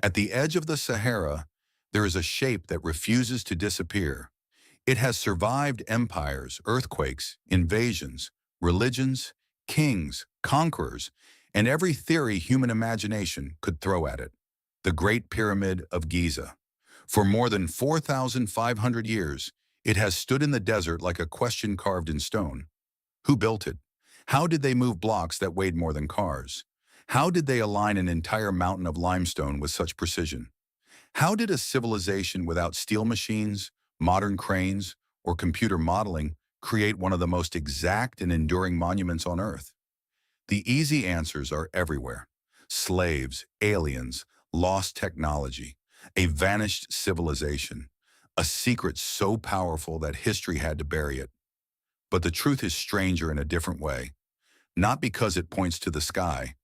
At the edge of the Sahara, there is a shape that refuses to disappear. It has survived empires, earthquakes, invasions, religions, kings, conquerors, and every theory human imagination could throw at it. The Great Pyramid of Giza. For more than 4,500 years, it has stood in the desert like a question carved in stone. Who built it? How did they move blocks that weighed more than cars? How did they align an entire mountain of limestone with such precision? How did a civilization without steel machines, modern cranes, or computer modeling create one of the most exact and enduring monuments on Earth? The easy answers are everywhere. Slaves, aliens, lost technology, a vanished civilization, a secret so powerful that history had to bury it. But the truth is stranger in a different way, not because it points to the sky,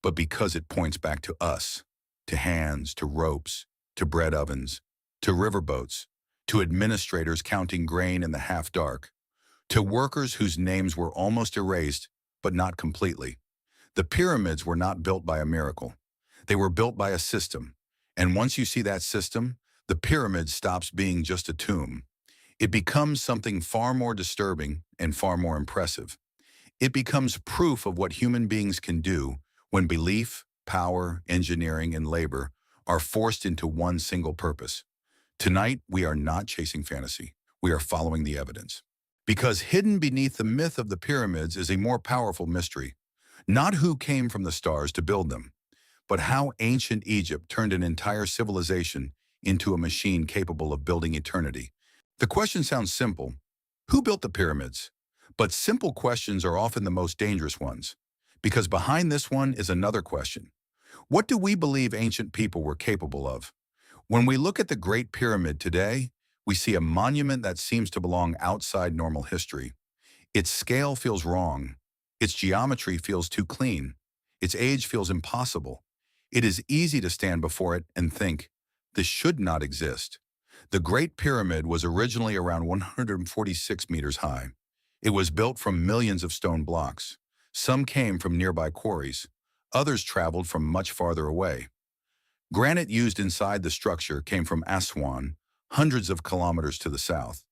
but because it points back to us, to hands, to ropes, to bread ovens, to riverboats, to administrators counting grain in the half-dark, to workers whose names were almost erased, but not completely. The pyramids were not built by a miracle. They were built by a system. And once you see that system, the pyramid stops being just a tomb. It becomes something far more disturbing and far more impressive. It becomes proof of what human beings can do when belief, power, engineering, and labor are forced into one single purpose. Tonight, we are not chasing fantasy. We are following the evidence. Because hidden beneath the myth of the pyramids is a more powerful mystery. Not who came from the stars to build them, but how ancient Egypt turned an entire civilization into a machine capable of building eternity. The question sounds simple. Who built the pyramids? But simple questions are often the most dangerous ones, because behind this one is another question. What do we believe ancient people were capable of? When we look at the Great Pyramid today, we see a monument that seems to belong outside normal history. Its scale feels wrong. Its geometry feels too clean. Its age feels impossible. It is easy to stand before it and think, this should not exist. The Great Pyramid was originally around 146 meters high. It was built from millions of stone blocks. Some came from nearby quarries. Others traveled from much farther away. Granite used inside the structure came from Aswan, hundreds of kilometers to the south.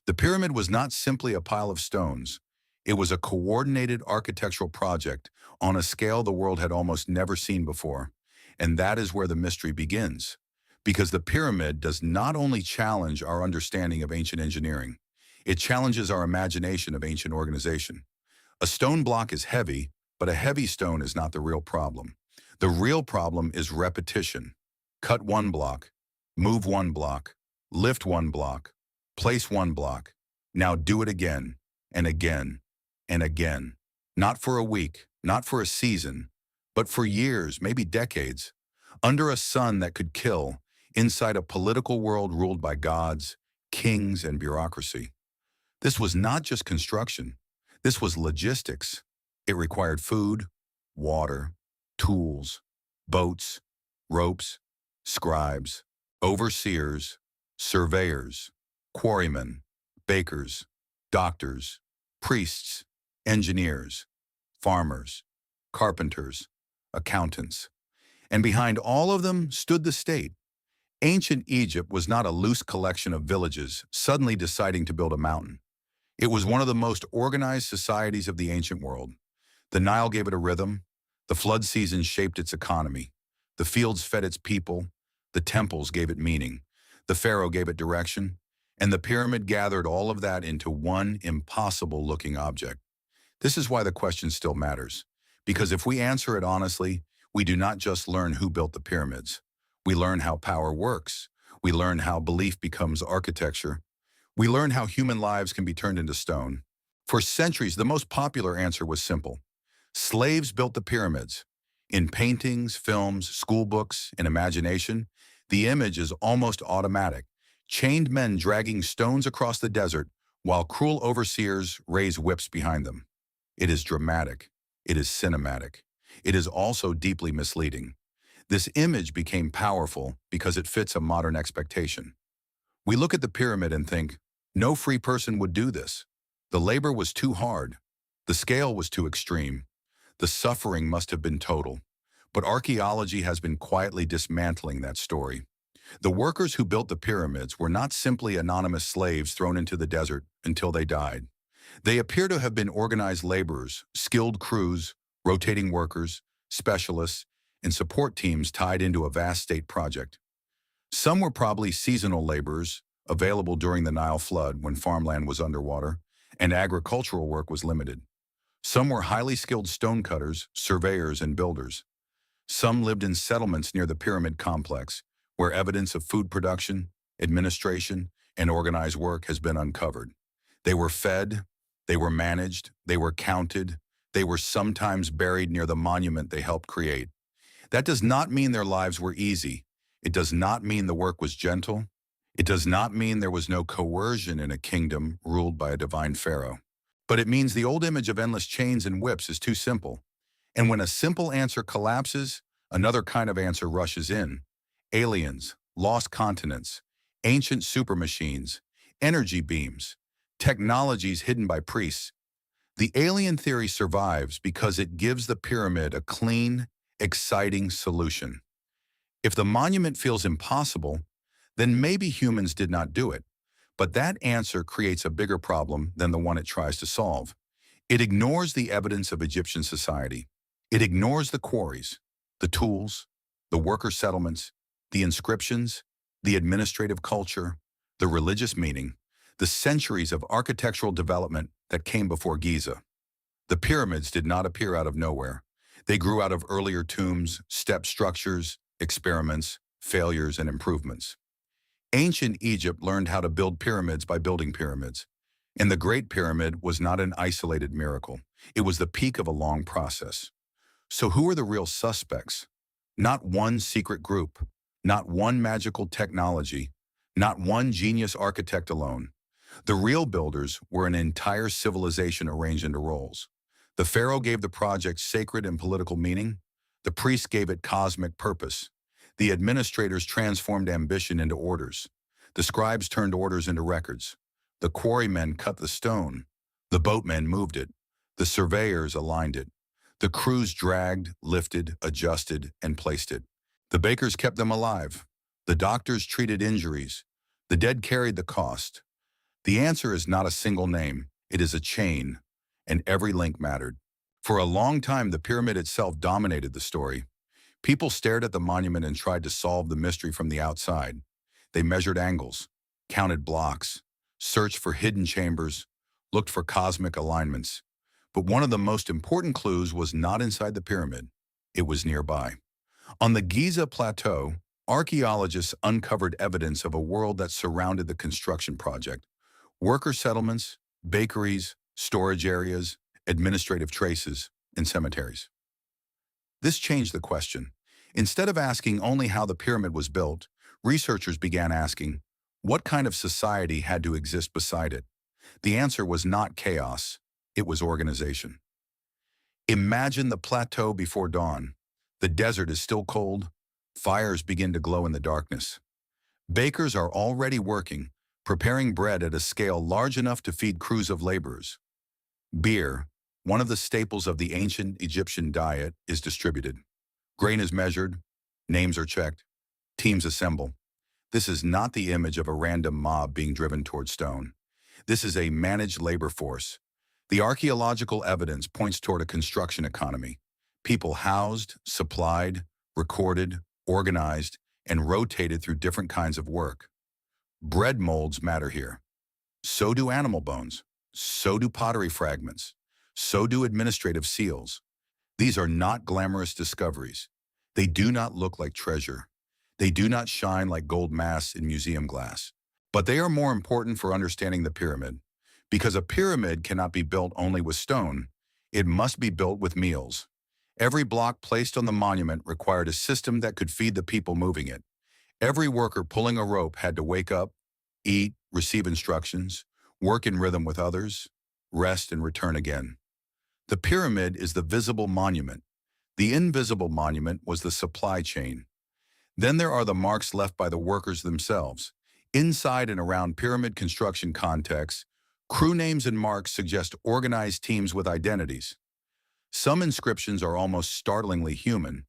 The pyramid was not simply a pile of stones. It was a coordinated architectural project on a scale the world had almost never seen before. And that is where the mystery begins. Because the pyramid does not only challenge our understanding of ancient engineering, it challenges our imagination of ancient organization. A stone block is heavy, but a heavy stone is not the real problem. The real problem is repetition. Cut one block, move one block, lift one block, place one block. Now do it again, and again, and again. Not for a week, not for a season, but for years, maybe decades. Under a sun that could kill, inside a political world ruled by gods, kings, and bureaucracy. This was not just construction. This was logistics. It required food, water, tools, boats, ropes, scribes, overseers, surveyors, quarrymen, bakers, doctors, priests, engineers, farmers, carpenters, accountants. And behind all of them stood the state. Ancient Egypt was not a loose collection of villages suddenly deciding to build a mountain. It was one of the most organized societies of the ancient world. The Nile gave it a rhythm. The flood season shaped its economy. The fields fed its people. The temples gave it meaning. The pharaoh gave it direction. And the pyramid gathered all of that into one impossible-looking object. This is why the question still matters. Because if we answer it honestly, we do not just learn who built the pyramids. We learn how power works. We learn how belief becomes architecture. We learn how human lives can be turned into stone. For centuries, the most popular answer was simple. Slaves built the pyramids. In paintings, films, school books, and imagination, the image is almost automatic. Chained men dragging stones across the desert while cruel overseers raise whips behind them. It is dramatic. It is cinematic. It is also deeply misleading. This image became powerful because it fits a modern expectation. We look at the pyramid and think, no free person would do this. The labor was too hard. The scale was too extreme. The suffering must have been total. But archaeology has been quietly dismantling that story. The workers who built the pyramids were not simply anonymous slaves thrown into the desert until they died. They appear to have been organized laborers, skilled crews, rotating workers, specialists, and support teams tied into a vast state project. Some were probably seasonal laborers, available during the Nile flood when farmland was underwater, and agricultural work was limited. Some were highly skilled stonecutters, surveyors, and builders. Some lived in settlements near the pyramid complex, where evidence of food production, administration, and organized work has been uncovered. They were fed, they were managed, they were counted, they were sometimes buried near the monument they helped create. That does not mean their lives were easy. It does not mean the work was gentle. It does not mean there was no coercion in a kingdom ruled by a divine pharaoh. But it means the old image of endless chains and whips is too simple. And when a simple answer collapses, another kind of answer rushes in. Aliens, lost continents, ancient supermachines, energy beams, technologies hidden by priests. The alien theory survives because it gives the pyramid a clean, exciting solution. If the monument feels impossible, then maybe humans did not do it. But that answer creates a bigger problem than the one it tries to solve. It ignores the evidence of Egyptian society. It ignores the quarries, the tools, the worker settlements, the inscriptions, the administrative culture, the religious meaning, the centuries of architectural development that came before Giza. The pyramids did not appear out of nowhere. They grew out of earlier tombs, step structures, experiments, failures, and improvements. Ancient Egypt learned how to build pyramids by building pyramids. And the Great Pyramid was not an isolated miracle. It was the peak of a long process. So who are the real suspects? Not one secret group, not one magical technology, not one genius architect alone. The real builders were an entire civilization arranged into roles. The pharaoh gave the project sacred and political meaning. The priests gave it cosmic purpose. The administrators transformed ambition into orders. The scribes turned orders into records. The quarrymen cut the stone. The boatmen moved it. The surveyors aligned it. The crews dragged, lifted, adjusted, and placed it. The bakers kept them alive. The doctors treated injuries. The dead carried the cost. The answer is not a single name. It is a chain, and every link mattered. For a long time, the pyramid itself dominated the story. People stared at the monument and tried to solve the mystery from the outside. They measured angles, counted blocks, searched for hidden chambers, looked for cosmic alignments. But one of the most important clues was not inside the pyramid. It was nearby. On the Giza Plateau, archaeologists uncovered evidence of a world that surrounded the construction project. Worker settlements, bakeries, storage areas, administrative traces, and cemeteries. This changed the question. Instead of asking only how the pyramid was built, researchers began asking, what kind of society had to exist beside it? The answer was not chaos, it was organization. Imagine the plateau before dawn. The desert is still cold. Fires begin to glow in the darkness. Bakers are already working, preparing bread at a scale large enough to feed crews of laborers. Beer, one of the staples of the ancient Egyptian diet, is distributed. Grain is measured, names are checked, teams assemble. This is not the image of a random mob being driven toward stone. This is a managed labor force. The archaeological evidence points toward a construction economy. People housed, supplied, recorded, organized, and rotated through different kinds of work. Bread molds matter here. So do animal bones. So do pottery fragments. So do administrative seals. These are not glamorous discoveries. They do not look like treasure. They do not shine like gold masks in museum glass. But they are more important for understanding the pyramid. Because a pyramid cannot be built only with stone. It must be built with meals. Every block placed on the monument required a system that could feed the people moving it. Every worker pulling a rope had to wake up, eat, receive instructions, work in rhythm with others, rest and return again. The pyramid is the visible monument. The invisible monument was the supply chain. Then there are the marks left by the workers themselves. Inside and around pyramid construction contexts, crew names and marks suggest organized teams with identities. Some inscriptions are almost startlingly human.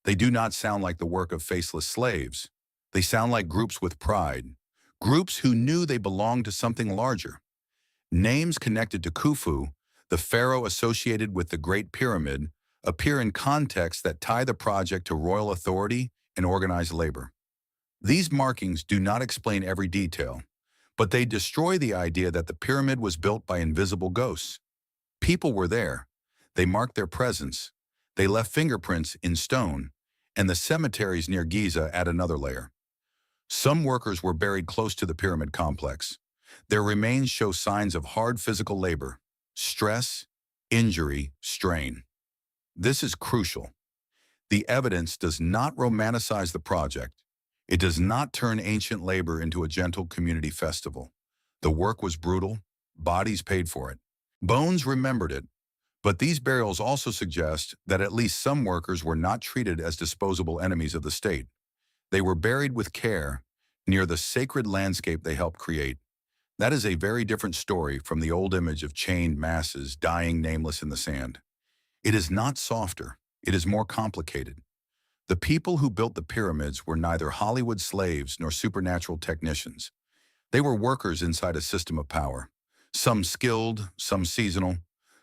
They do not sound like the work of faceless slaves. They sound like groups with pride, groups who knew they belonged to something larger. Names connected to Khufu, the pharaoh associated with the Great Pyramid, appear in contexts that tie the project to royal authority and organized labor. These markings do not explain every detail, but they destroy the idea that the pyramid was built by invisible ghosts. People were there. They marked their presence. They left fingerprints in stone, and the cemeteries near Giza add another layer. Some workers were buried close to the pyramid complex. Their remains show signs of hard physical labor, stress, injury, strain. This is crucial. The evidence does not romanticize the project. It does not turn ancient labor into a gentle community festival. The work was brutal, bodies paid for it. Bones remembered it, but these burials also suggest that at least some workers were not treated as disposable enemies of the state. They were buried with care, near the sacred landscape they helped create. That is a very different story from the old image of chained masses dying nameless in the sand. It is not softer, it is more complicated. The people who built the pyramids were neither Hollywood slaves nor supernatural technicians. They were workers inside a system of power. Some skilled, some seasonal,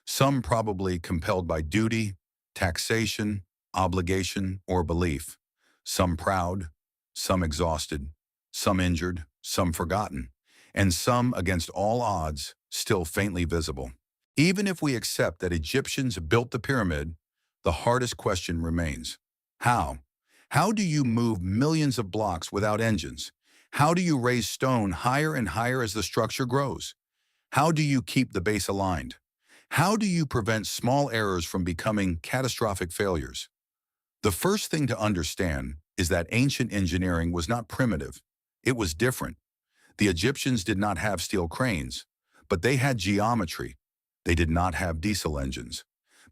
some probably compelled by duty, taxation, obligation, or belief. Some proud, some exhausted, some injured, some forgotten, and some, against all odds, still faintly visible. Even if we accept that Egyptians built the pyramid, the hardest question remains. How? How do you move millions of blocks without engines? How do you raise stone higher and higher as the structure grows? How do you keep the base aligned? How do you prevent small errors from becoming catastrophic failures? The first thing to understand is that ancient engineering was not primitive. It was different. The Egyptians did not have steel cranes, but they had geometry. They did not have diesel engines,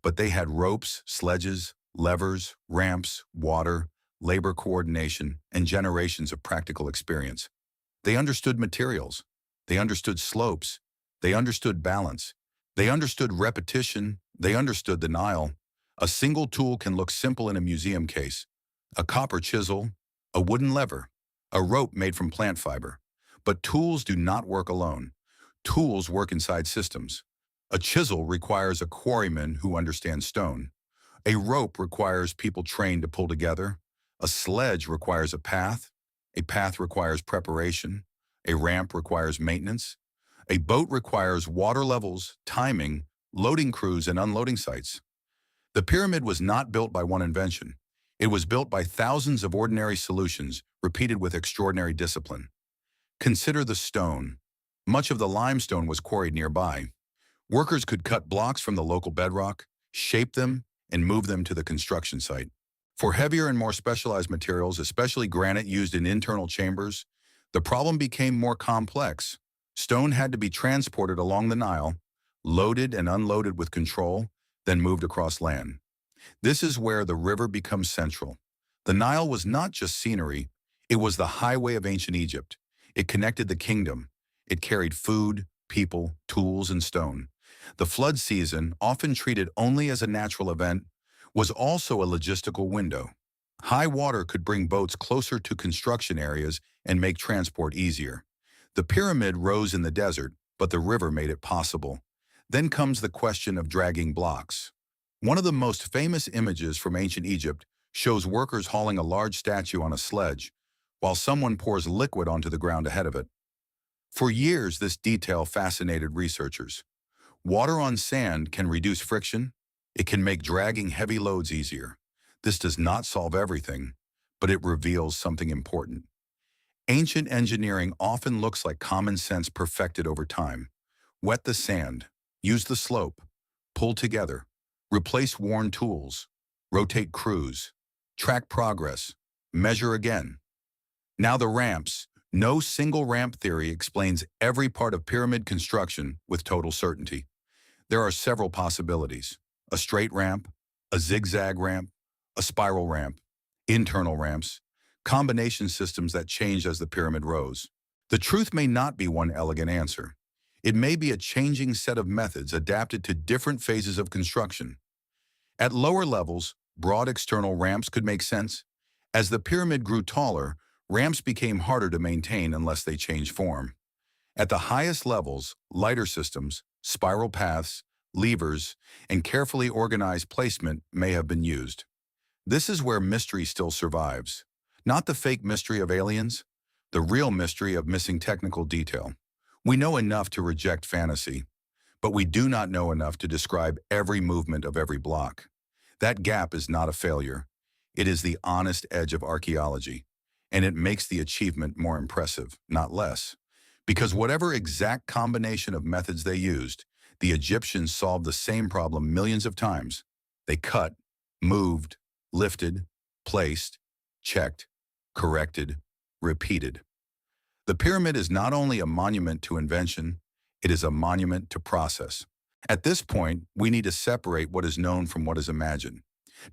but they had ropes, sledges, levers, ramps, water, labor coordination, and generations of practical experience. They understood materials. They understood slopes. They understood balance. They understood repetition. They understood the Nile. A single tool can look simple in a museum case. A copper chisel, a wooden lever, a rope made from plant fiber. But tools do not work alone. Tools work inside systems. A chisel requires a quarryman who understands stone. A rope requires people trained to pull together. A sledge requires a path. A path requires preparation. A ramp requires maintenance. A boat requires water levels, timing, loading crews, and unloading sites. The pyramid was not built by one invention. It was built by thousands of ordinary solutions repeated with extraordinary discipline. Consider the stone. Much of the limestone was quarried nearby. Workers could cut blocks from the local bedrock, shape them, and move them to the construction site. For heavier and more specialized materials, especially granite used in internal chambers, the problem became more complex. Stone had to be transported along the Nile, loaded and unloaded with control, then moved across land. This is where the river becomes central. The Nile was not just scenery, it was the highway of ancient Egypt. It connected the kingdom. It carried food, people, tools, and stone. The flood season, often treated only as a natural event, was also a logistical window. High water could bring boats closer to construction areas and make transport easier. The pyramid rose in the desert, but the river made it possible. Then comes the question of dragging blocks. One of the most famous images from ancient Egypt shows workers hauling a large statue on a sledge, while someone pours liquid onto the ground ahead of it. For years, this detail fascinated researchers. Water on sand can reduce friction. It can make dragging heavy loads easier. This does not solve everything, but it reveals something important. Ancient engineering often looks like common sense perfected over time. Wet the sand, use the slope, pull together, replace worn tools, rotate crews, track progress, measure again. Now the ramps. No single ramp theory explains every part of pyramid construction with total certainty. There are several possibilities: a straight ramp, a zigzag ramp, a spiral ramp, internal ramps, combination systems that changed as the pyramid rose. The truth may not be one elegant answer. It may be a changing set of methods adapted to different phases of construction. At lower levels, broad external ramps could make sense. As the pyramid grew taller, ramps became harder to maintain unless they changed form. At the highest levels, lighter systems, spiral paths, levers, and carefully organized placement may have been used. This is where mystery still survives. Not the fake mystery of aliens, the real mystery of missing technical detail. We know enough to reject fantasy, but we do not know enough to describe every movement of every block. That gap is not a failure. It is the honest edge of archaeology, and it makes the achievement more impressive, not less. Because whatever exact combination of methods they used, the Egyptians solved the same problem millions of times. They cut, moved, lifted, placed, checked, corrected, repeated. The pyramid is not only a monument to invention, it is a monument to process. At this point, we need to separate what is known from what is imagined.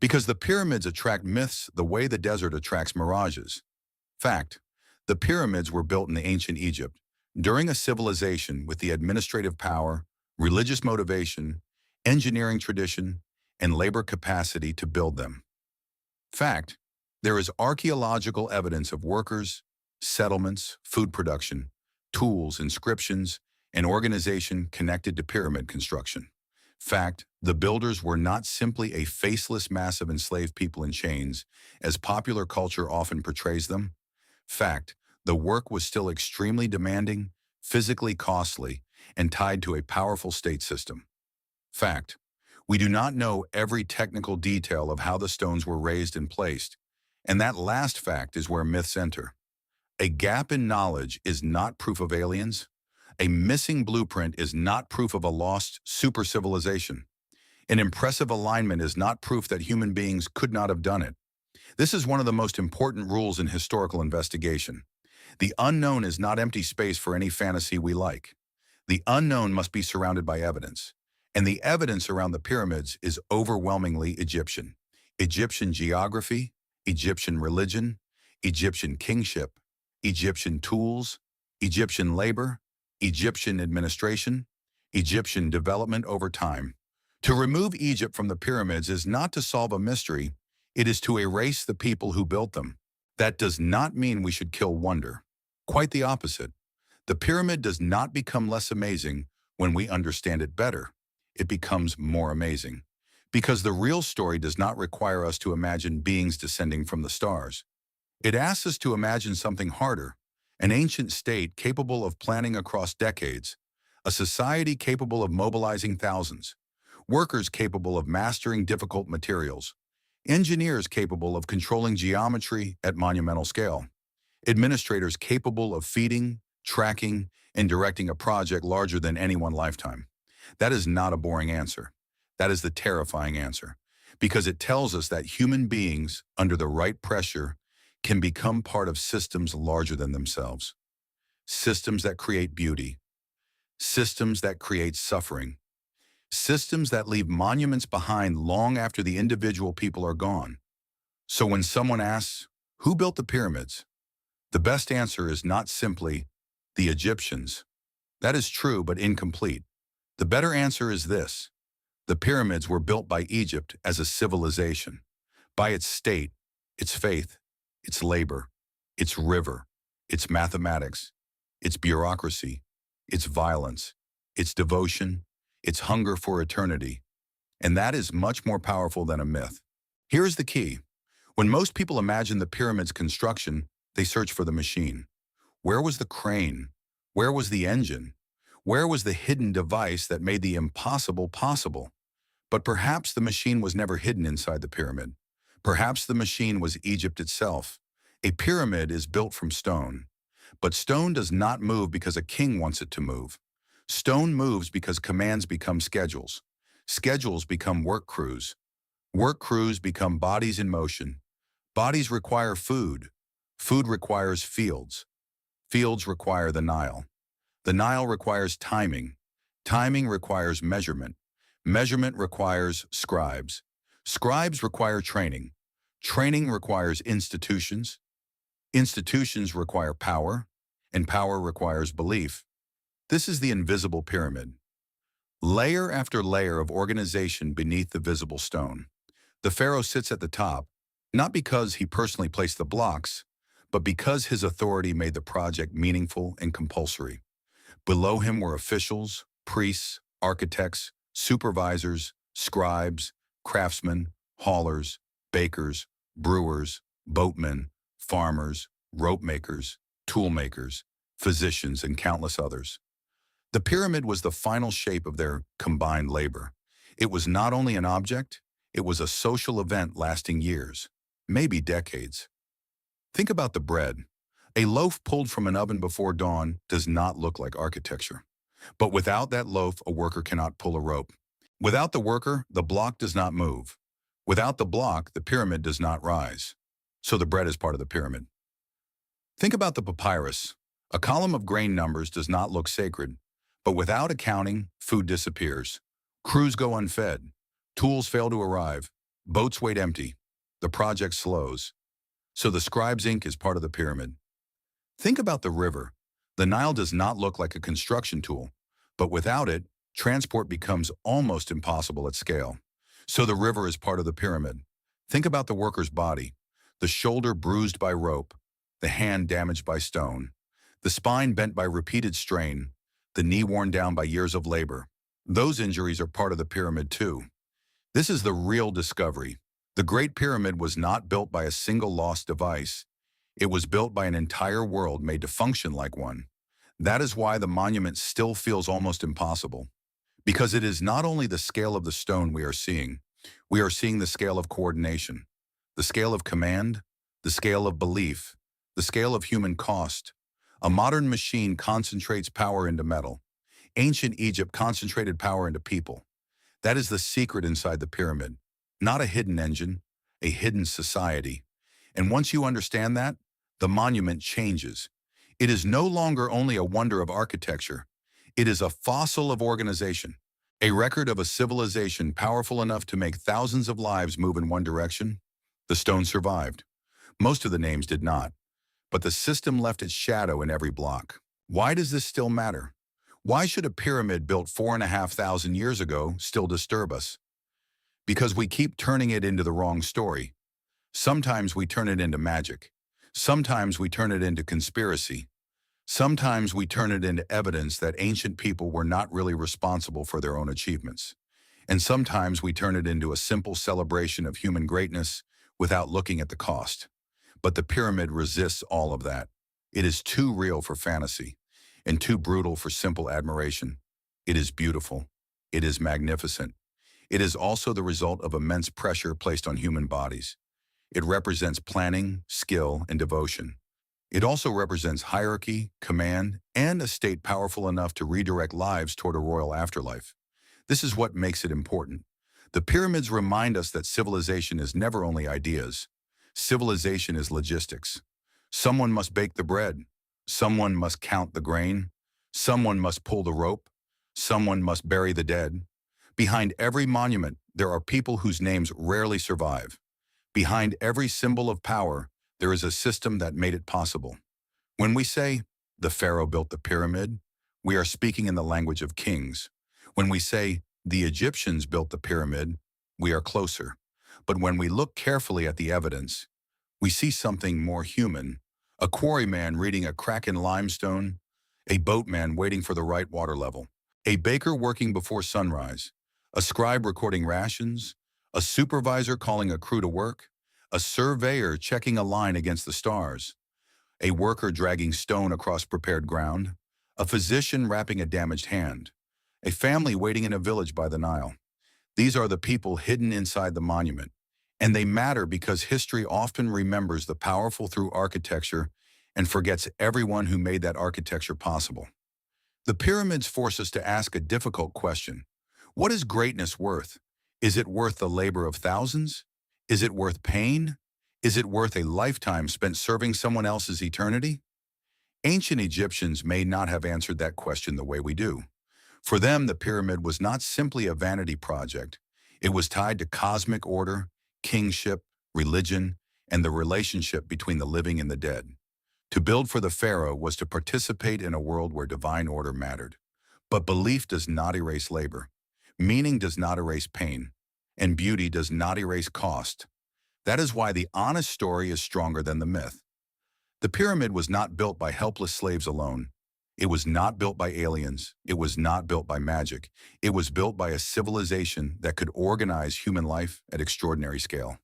Because the pyramids attract myths the way the desert attracts mirages. Fact, the pyramids were built in ancient Egypt, during a civilization with the administrative power, religious motivation, engineering tradition, and labor capacity to build them. Fact, there is archaeological evidence of workers, settlements, food production, tools, inscriptions, and organization connected to pyramid construction. Fact, the builders were not simply a faceless mass of enslaved people in chains, as popular culture often portrays them. Fact, the work was still extremely demanding, physically costly, and tied to a powerful state system. Fact, we do not know every technical detail of how the stones were raised and placed, and that last fact is where myths enter. A gap in knowledge is not proof of aliens. A missing blueprint is not proof of a lost super civilization. An impressive alignment is not proof that human beings could not have done it. This is one of the most important rules in historical investigation. The unknown is not empty space for any fantasy we like. The unknown must be surrounded by evidence. And the evidence around the pyramids is overwhelmingly Egyptian. Egyptian geography, Egyptian religion, Egyptian kingship, Egyptian tools, Egyptian labor, Egyptian administration, Egyptian development over time. To remove Egypt from the pyramids is not to solve a mystery, it is to erase the people who built them. That does not mean we should kill wonder. Quite the opposite. The pyramid does not become less amazing when we understand it better. It becomes more amazing. Because the real story does not require us to imagine beings descending from the stars. It asks us to imagine something harder, an ancient state capable of planning across decades, a society capable of mobilizing thousands, workers capable of mastering difficult materials, engineers capable of controlling geometry at monumental scale, administrators capable of feeding, tracking, and directing a project larger than any one lifetime. That is not a boring answer. That is the terrifying answer, because it tells us that human beings, under the right pressure, can become part of systems larger than themselves. Systems that create beauty. Systems that create suffering. Systems that leave monuments behind long after the individual people are gone. So when someone asks, who built the pyramids? The best answer is not simply, the Egyptians. That is true but incomplete. The better answer is this. The pyramids were built by Egypt as a civilization, by its state, its faith, its labor, its river, its mathematics, its bureaucracy, its violence, its devotion, its hunger for eternity. And that is much more powerful than a myth. Here is the key. When most people imagine the pyramid's construction, they search for the machine. Where was the crane? Where was the engine? Where was the hidden device that made the impossible possible? But perhaps the machine was never hidden inside the pyramid. Perhaps the machine was Egypt itself. A pyramid is built from stone. But stone does not move because a king wants it to move. Stone moves because commands become schedules. Schedules become work crews. Work crews become bodies in motion. Bodies require food. Food requires fields. Fields require the Nile. The Nile requires timing. Timing requires measurement. Measurement requires scribes. Scribes require training. Training requires institutions. Institutions require power, and power requires belief. This is the invisible pyramid. Layer after layer of organization beneath the visible stone. The pharaoh sits at the top, not because he personally placed the blocks, but because his authority made the project meaningful and compulsory. Below him were officials, priests, architects, supervisors, scribes, craftsmen, haulers, bakers, brewers, boatmen, farmers, rope makers, tool makers, physicians, and countless others. The pyramid was the final shape of their combined labor. It was not only an object, it was a social event lasting years, maybe decades. Think about the bread. A loaf pulled from an oven before dawn does not look like architecture. But without that loaf, a worker cannot pull a rope. Without the worker, the block does not move. Without the block, the pyramid does not rise. So the bread is part of the pyramid. Think about the papyrus. A column of grain numbers does not look sacred, but without accounting, food disappears. Crews go unfed. Tools fail to arrive. Boats wait empty. The project slows. So the scribe's ink is part of the pyramid. Think about the river. The Nile does not look like a construction tool, but without it, transport becomes almost impossible at scale. So the river is part of the pyramid. Think about the worker's body. The shoulder bruised by rope, the hand damaged by stone, the spine bent by repeated strain, the knee worn down by years of labor. Those injuries are part of the pyramid too. This is the real discovery. The Great Pyramid was not built by a single lost device. It was built by an entire world made to function like one. That is why the monument still feels almost impossible. Because it is not only the scale of the stone we are seeing the scale of coordination, the scale of command, the scale of belief, the scale of human cost. A modern machine concentrates power into metal. Ancient Egypt concentrated power into people. That is the secret inside the pyramid. Not a hidden engine, a hidden society. And once you understand that, the monument changes. It is no longer only a wonder of architecture. It is a fossil of organization, a record of a civilization powerful enough to make thousands of lives move in one direction. The stone survived. Most of the names did not, but the system left its shadow in every block. Why does this still matter? Why should a pyramid built 4,500 years ago still disturb us? Because we keep turning it into the wrong story. Sometimes we turn it into magic. Sometimes we turn it into conspiracy. Sometimes we turn it into evidence that ancient people were not really responsible for their own achievements. And sometimes we turn it into a simple celebration of human greatness without looking at the cost. But the pyramid resists all of that. It is too real for fantasy and too brutal for simple admiration. It is beautiful. It is magnificent. It is also the result of immense pressure placed on human bodies. It represents planning, skill, and devotion. It also represents hierarchy, command, and a state powerful enough to redirect lives toward a royal afterlife. This is what makes it important. The pyramids remind us that civilization is never only ideas. Civilization is logistics. Someone must bake the bread. Someone must count the grain. Someone must pull the rope. Someone must bury the dead. Behind every monument, there are people whose names rarely survive. Behind every symbol of power, there is a system that made it possible. When we say, the pharaoh built the pyramid, we are speaking in the language of kings. When we say, the Egyptians built the pyramid, we are closer. But when we look carefully at the evidence, we see something more human. A quarryman reading a crack in limestone, a boatman waiting for the right water level, a baker working before sunrise, a scribe recording rations, a supervisor calling a crew to work, a surveyor checking a line against the stars, a worker dragging stone across prepared ground, a physician wrapping a damaged hand, a family waiting in a village by the Nile. These are the people hidden inside the monument, and they matter because history often remembers the powerful through architecture and forgets everyone who made that architecture possible. The pyramids force us to ask a difficult question. What is greatness worth? Is it worth the labor of thousands? Is it worth pain? Is it worth a lifetime spent serving someone else's eternity? Ancient Egyptians may not have answered that question the way we do. For them, the pyramid was not simply a vanity project. It was tied to cosmic order, kingship, religion, and the relationship between the living and the dead. To build for the pharaoh was to participate in a world where divine order mattered. But belief does not erase labor. Meaning does not erase pain. and beauty does not erase cost. That is why the honest story is stronger than the myth. The pyramid was not built by helpless slaves alone. It was not built by aliens. It was not built by magic. It was built by a civilization that could organize human life at extraordinary scale.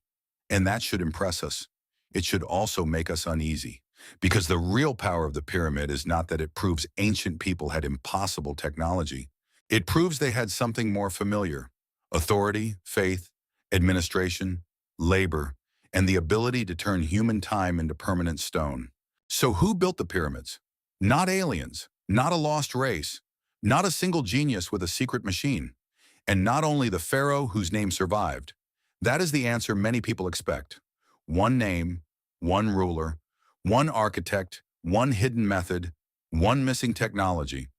And that should impress us. It should also make us uneasy. Because the real power of the pyramid is not that it proves ancient people had impossible technology. It proves they had something more familiar: authority, faith, administration, labor, and the ability to turn human time into permanent stone. So who built the pyramids? Not aliens, not a lost race, not a single genius with a secret machine, and not only the pharaoh whose name survived. That is the answer many people expect. One name, one ruler, one architect, one hidden method, one missing technology.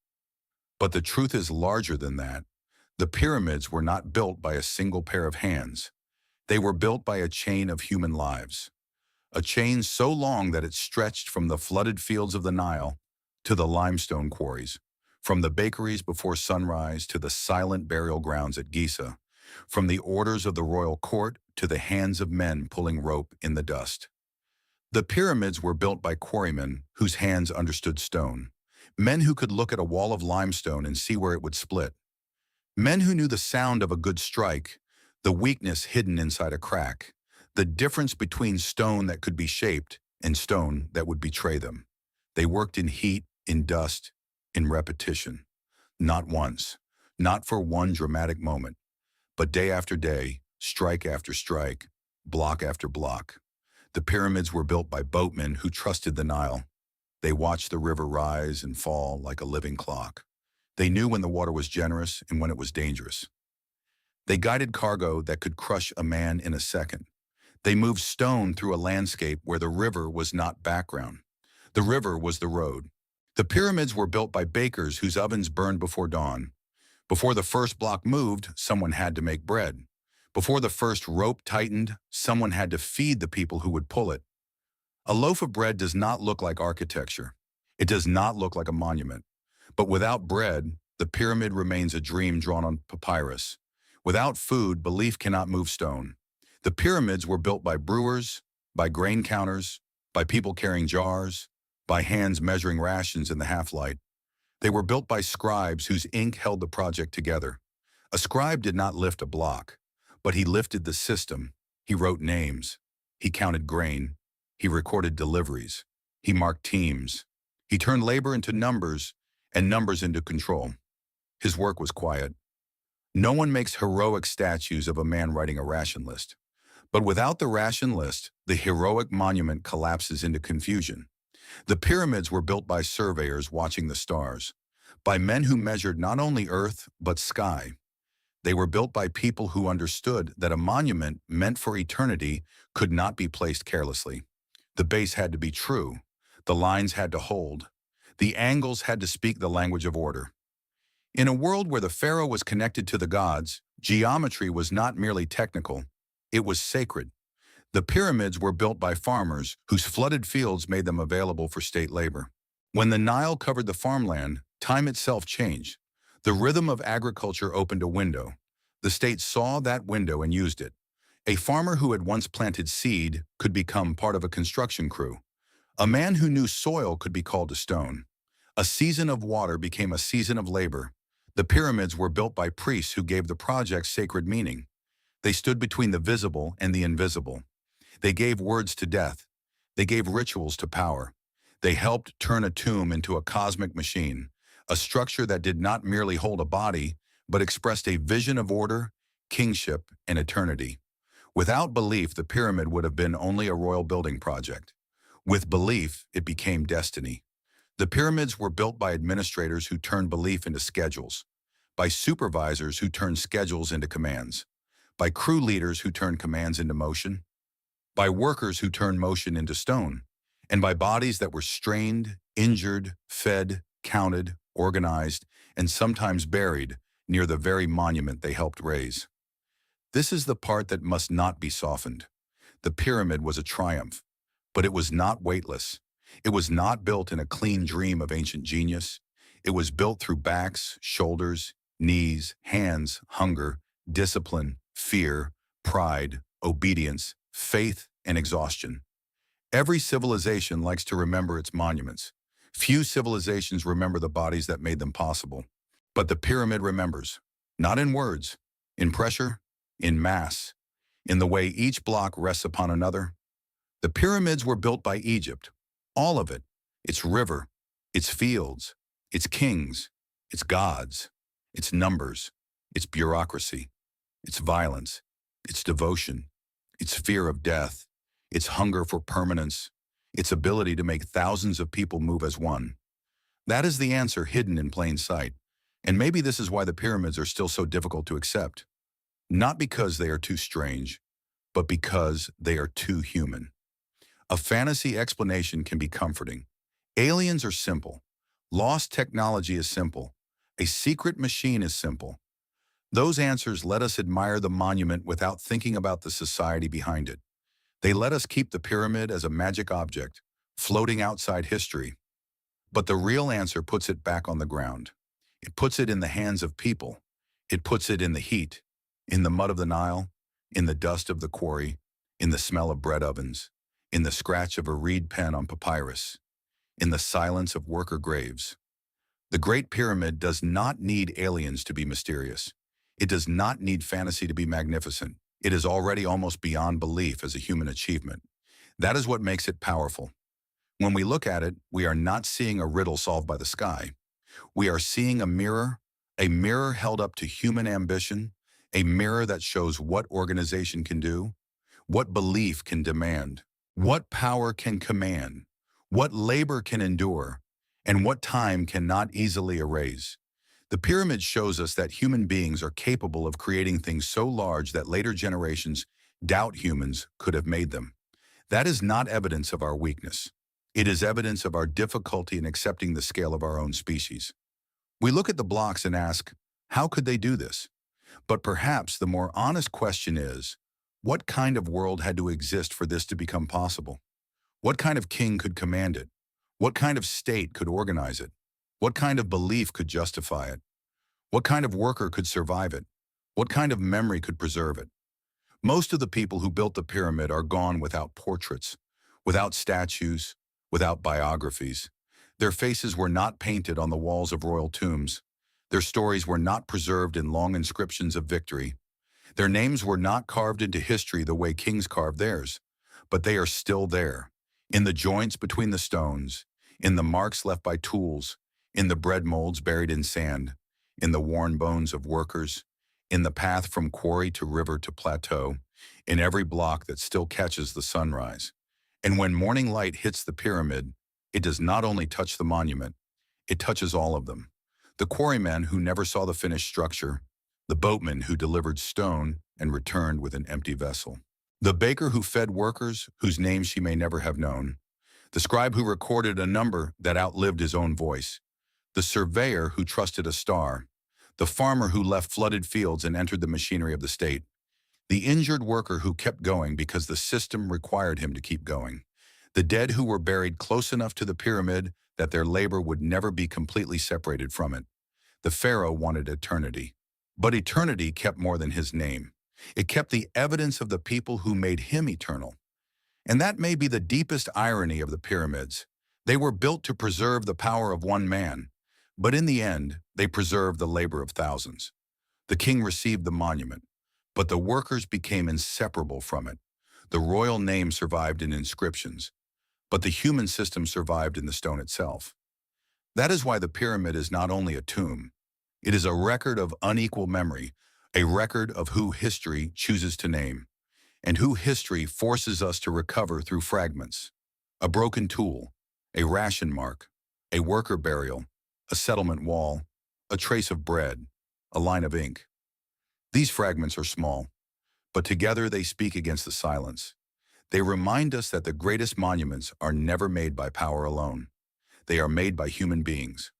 But the truth is larger than that. The pyramids were not built by a single pair of hands. They were built by a chain of human lives. A chain so long that it stretched from the flooded fields of the Nile to the limestone quarries, from the bakeries before sunrise to the silent burial grounds at Giza, from the orders of the royal court to the hands of men pulling rope in the dust. The pyramids were built by quarrymen whose hands understood stone, men who could look at a wall of limestone and see where it would split, men who knew the sound of a good strike, the weakness hidden inside a crack, the difference between stone that could be shaped and stone that would betray them. They worked in heat, in dust, in repetition. Not once, not for one dramatic moment, but day after day, strike after strike, block after block. The pyramids were built by boatmen who trusted the Nile. They watched the river rise and fall like a living clock. They knew when the water was generous and when it was dangerous. They guided cargo that could crush a man in a second. They moved stone through a landscape where the river was not background. The river was the road. The pyramids were built by bakers whose ovens burned before dawn. Before the first block moved, someone had to make bread. Before the first rope tightened, someone had to feed the people who would pull it. A loaf of bread does not look like architecture. It does not look like a monument. But without bread, the pyramid remains a dream drawn on papyrus. Without food, belief cannot move stone. The pyramids were built by brewers, by grain counters, by people carrying jars, by hands measuring rations in the half-light. They were built by scribes whose ink held the project together. A scribe did not lift a block, but he lifted the system. He wrote names. He counted grain. He recorded deliveries. He marked teams. He turned labor into numbers and numbers into control. His work was quiet. No one makes heroic statues of a man writing a ration list. But without the ration list, the heroic monument collapses into confusion. The pyramids were built by surveyors watching the stars, by men who measured not only earth but sky. They were built by people who understood that a monument meant for eternity could not be placed carelessly. The base had to be true. The lines had to hold. The angles had to speak the language of order. In a world where the pharaoh was connected to the gods, geometry was not merely technical. It was sacred. The pyramids were built by farmers whose flooded fields made them available for state labor. When the Nile covered the farmland, time itself changed. The rhythm of agriculture opened a window. The state saw that window and used it. A farmer who had once planted seed could become part of a construction crew. A man who knew soil could be called to stone. A season of water became a season of labor. The pyramids were built by priests who gave the project sacred meaning. They stood between the visible and the invisible. They gave words to death. They gave rituals to power. They helped turn a tomb into a cosmic machine, a structure that did not merely hold a body, but expressed a vision of order, kingship, and eternity. Without belief, the pyramid would have been only a royal building project. With belief, it became destiny. The pyramids were built by administrators who turned belief into schedules, by supervisors who turned schedules into commands, by crew leaders who turned commands into motion, by workers who turned motion into stone, and by bodies that were strained, injured, fed, counted, organized, and sometimes buried near the very monument they helped raise. This is the part that must not be softened. The pyramid was a triumph, but it was not weightless. It was not built in a clean dream of ancient genius. It was built through backs, shoulders, knees, hands, hunger, discipline, fear, pride, obedience, faith, and exhaustion. Every civilization likes to remember its monuments. Few civilizations remember the bodies that made them possible. But the pyramid remembers, not in words, in pressure, in mass, in the way each block rests upon another. The pyramids were built by Egypt, all of it, its river, its fields, its kings, its gods, its numbers, its bureaucracy, its violence, its devotion, its fear of death, its hunger for permanence, its ability to make thousands of people move as one. That is the answer hidden in plain sight. And maybe this is why the pyramids are still so difficult to accept. Not because they are too strange, but because they are too human. A fantasy explanation can be comforting. Aliens are simple. Lost technology is simple. A secret machine is simple. Those answers let us admire the monument without thinking about the society behind it. They let us keep the pyramid as a magic object, floating outside history. But the real answer puts it back on the ground. It puts it in the hands of people. It puts it in the heat, in the mud of the Nile, in the dust of the quarry, in the smell of bread ovens, in the scratch of a reed pen on papyrus, in the silence of worker graves. The Great Pyramid does not need aliens to be mysterious. It does not need fantasy to be magnificent. It is already almost beyond belief as a human achievement. That is what makes it powerful. When we look at it, we are not seeing a riddle solved by the sky. We are seeing a mirror held up to human ambition, a mirror that shows what organization can do, what belief can demand, what power can command, what labor can endure, and what time cannot easily erase. The pyramid shows us that human beings are capable of creating things so large that later generations doubt humans could have made them. That is not evidence of our weakness. It is evidence of our difficulty in accepting the scale of our own species. We look at the blocks and ask, how could they do this? But perhaps the more honest question is, what kind of world had to exist for this to become possible? What kind of king could command it? What kind of state could organize it? What kind of belief could justify it? What kind of worker could survive it? What kind of memory could preserve it? Most of the people who built the pyramid are gone without portraits, without statues, without biographies. Their faces were not painted on the walls of royal tombs. Their stories were not preserved in long inscriptions of victory. Their names were not carved into history the way kings carved theirs, but they are still there, in the joints between the stones, in the marks left by tools, in the bread molds buried in sand, in the worn bones of workers, in the path from quarry to river to plateau, in every block that still catches the sunrise. And when morning light hits the pyramid, it does not only touch the monument, it touches all of them. The quarrymen who never saw the finished structure, the boatman who delivered stone and returned with an empty vessel, the baker who fed workers whose names she may never have known, the scribe who recorded a number that outlived his own voice, the surveyor who trusted a star, the farmer who left flooded fields and entered the machinery of the state, the injured worker who kept going because the system required him to keep going, the dead who were buried close enough to the pyramid that their labor would never be completely separated from it. The pharaoh wanted eternity, but eternity kept more than his name. It kept the evidence of the people who made him eternal. And that may be the deepest irony of the pyramids. They were built to preserve the power of one man, but in the end, they preserved the labor of thousands. The king received the monument, but the workers became inseparable from it. The royal name survived in inscriptions, but the human system survived in the stone itself. That is why the pyramid is not only a tomb. It is a record of unequal memory, a record of who history chooses to name, and who history forces us to recover through fragments. A broken tool, a ration mark, a worker burial, a settlement wall, a trace of bread, a line of ink. These fragments are small, but together they speak against the silence. They remind us that the greatest monuments are never made by power alone. They are made by human beings,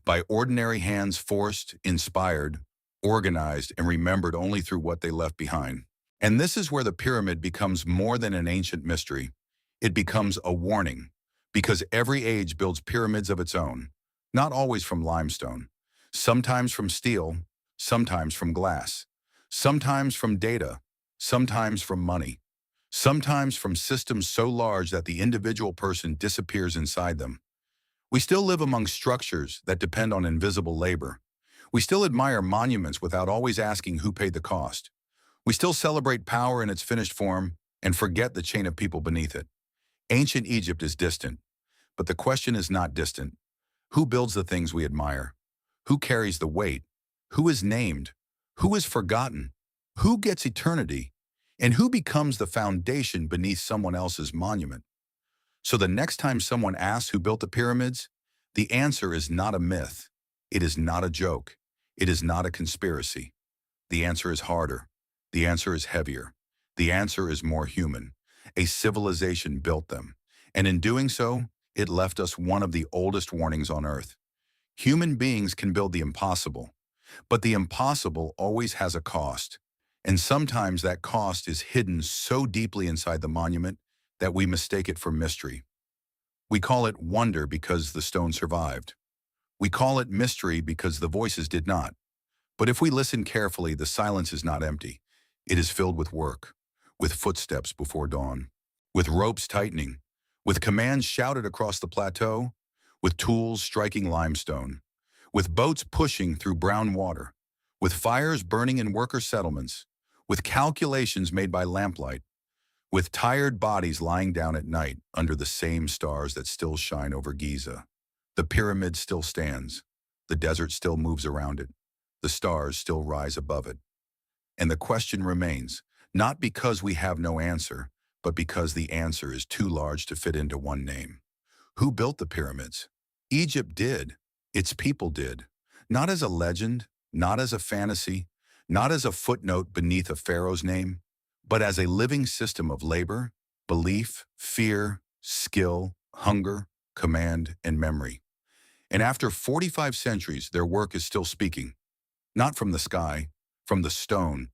by ordinary hands forced, inspired, organized, and remembered only through what they left behind. And this is where the pyramid becomes more than an ancient mystery. It becomes a warning, because every age builds pyramids of its own, not always from limestone, sometimes from steel, sometimes from glass, Sometimes from data, sometimes from money, sometimes from systems so large that the individual person disappears inside them. We still live among structures that depend on invisible labor. We still admire monuments without always asking who paid the cost. We still celebrate power in its finished form and forget the chain of people beneath it. Ancient Egypt is distant, but the question is not distant. Who builds the things we admire? Who carries the weight? Who is named? Who is forgotten? Who gets eternity? And who becomes the foundation beneath someone else's monument? So the next time someone asks who built the pyramids, the answer is not a myth. It is not a joke. It is not a conspiracy. The answer is harder. The answer is heavier. The answer is more human. A civilization built them. And in doing so, it left us one of the oldest warnings on Earth. Human beings can build the impossible, but the impossible always has a cost. And sometimes that cost is hidden so deeply inside the monument that we mistake it for mystery. We call it wonder because the stone survived. We call it mystery because the voices did not. But if we listen carefully, the silence is not empty. It is filled with work, with footsteps before dawn, with ropes tightening, with commands shouted across the plateau, with tools striking limestone, with boats pushing through brown water, with fires burning in worker settlements, with calculations made by lamplight, with tired bodies lying down at night under the same stars that still shine over Giza. The pyramid still stands. The desert still moves around it. The stars still rise above it. And the question remains, not because we have no answer, but because the answer is too large to fit into one name. Who built the pyramids? Egypt did. Its people did. Not as a legend, not as a fantasy, not as a footnote beneath a pharaoh's name, but as a living system of labor, belief, fear, skill, hunger, command, and memory. And after 45 centuries, their work is still speaking, not from the sky, from the stone,